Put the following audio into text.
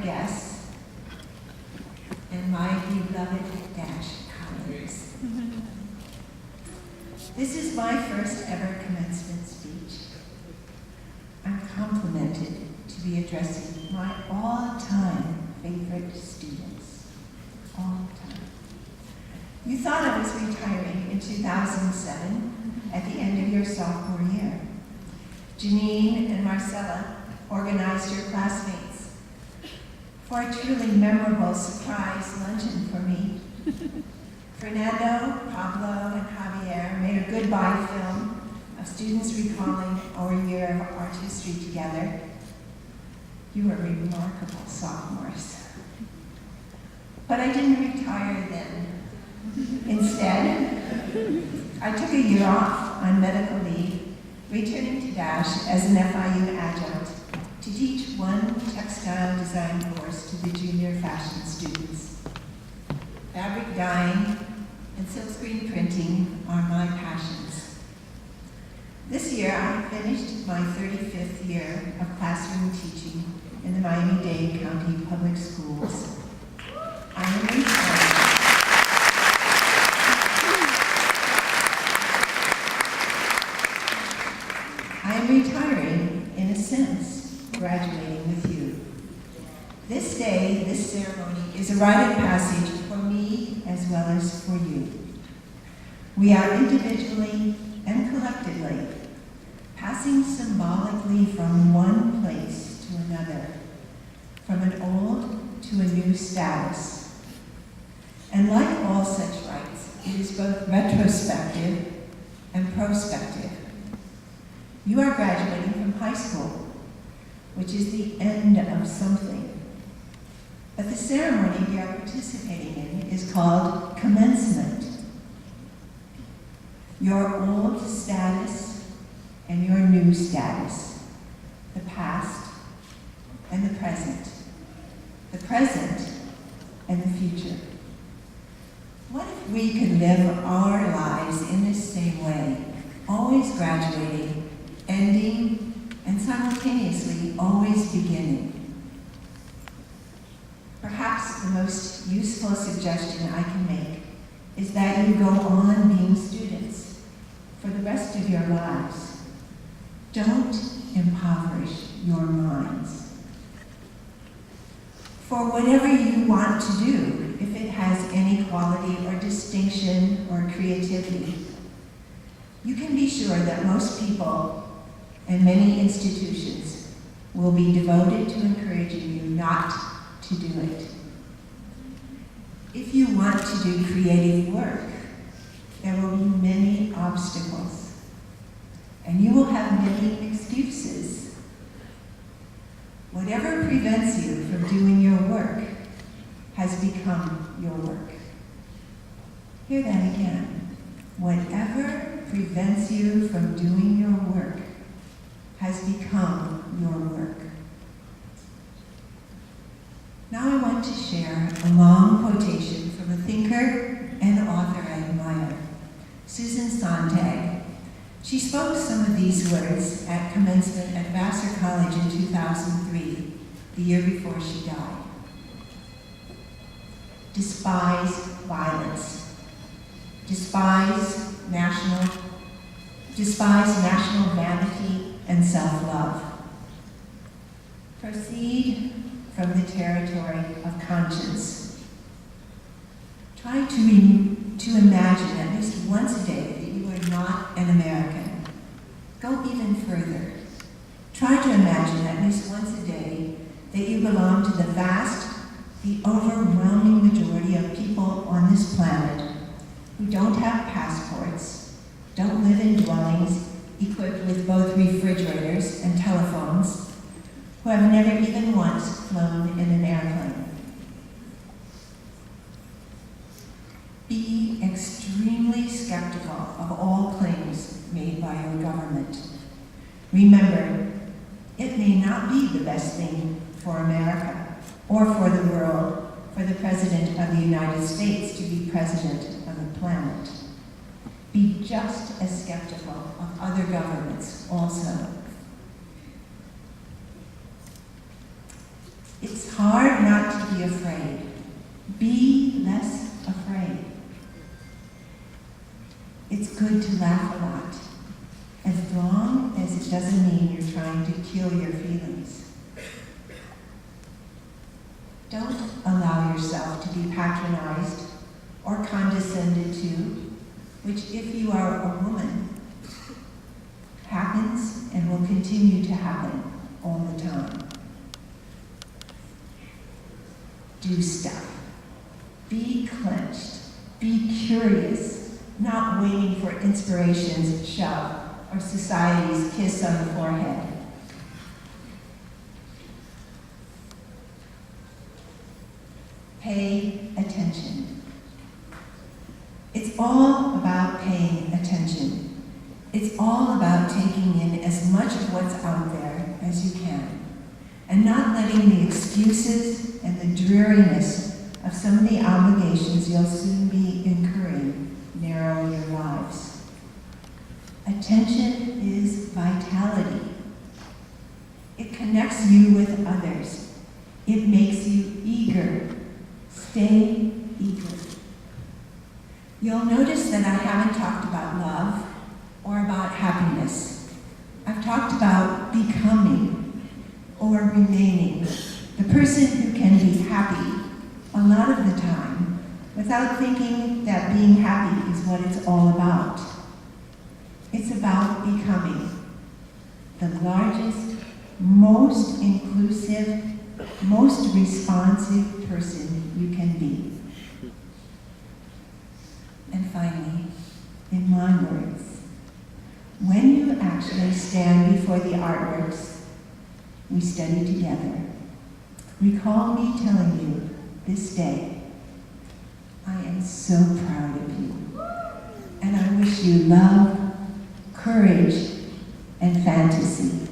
honored guests, and my beloved Dash colleagues. This is my first ever commencement speech. I'm complimented to be addressing my all-time favorite students. All time. You thought I was retiring in 2007 at the end of your sophomore year. Janine and Marcella organized your classmates for a truly memorable surprise luncheon for me. Fernando, Pablo, and Javier made a goodbye film of students recalling our year of art history together. You were remarkable sophomores. But I didn't retire then. Instead, I took a year off on medical leave, returning to Dash as an FIU adjunct to teach one textile design course to the junior fashion students. Fabric dyeing and silkscreen printing are my passions. This year, I finished my 35th year of classroom teaching in the Miami-Dade County Public Schools. I am retiring, in a sense, graduating with you. This day, this ceremony is a rite of passage for me as well as for you. We are individually and collectively passing symbolically from one place to another, from an old to a new status. And like all such rites, it is both retrospective and prospective. You are graduating from high school, which is the end of something. But the ceremony we are participating in is called commencement. Your old status and your new status, the past and the present and the future. What if we could live our lives in this same way, always graduating, ending, and simultaneously always beginning? Perhaps the most useful suggestion I can make is that you go on being students for the rest of your lives. Don't impoverish your minds. For whatever you want to do, if it has any quality or distinction or creativity, you can be sure that most people and many institutions will be devoted to encouraging you not to do it. If you want to do creative work, there will be many obstacles, and you will have many excuses. Whatever prevents you from doing your work has become your work. Hear that again. Whatever prevents you from doing your work has become your work. Now I want to share a long quotation from a thinker and author I admire, Susan Sontag. She spoke some of these words at commencement at Vassar College in 2003, the year before she died. Despise violence. Despise national vanity and self-love. Proceed from the territory of conscience. Try to imagine at least once a day that you are not an American. Go even further. Try to imagine at least once a day that you belong to the vast, the overwhelming majority of people on this planet who don't have passports, don't live in dwellings equipped with both refrigerators and telephones, who have never even once flown in an airplane. Be extremely skeptical of all claims made by your government. Remember, it may not be the best thing for America or for the world for the President of the United States to be president of the planet. Be just as skeptical of other governments also. It's hard not to be afraid. Be less afraid. It's good to laugh a lot, as long as it doesn't mean you're trying to kill your feelings. Don't allow yourself to be patronized or condescended to, which, if you are a woman, happens and will continue to happen all the time. Do stuff. Be clenched. Be curious, not waiting for inspiration's shove or society's kiss on the forehead. Pay attention. It's all about paying attention. It's all about taking in as much of what's out there as you can, and not letting the excuses and the dreariness of some of the obligations you'll soon be incurring narrow your lives. Attention is vitality. It connects you with others. It makes you eager. Stay eager. You'll notice that I haven't talked about love or about happiness. I've talked about becoming or remaining the person who can be happy a lot of the time without thinking that being happy is what it's all about. It's about becoming the largest, most inclusive, most responsive person you can be. And finally, in my words, when you actually stand before the artworks we study together, recall me telling you this day, I am so proud of you, and I wish you love, courage, and fantasy.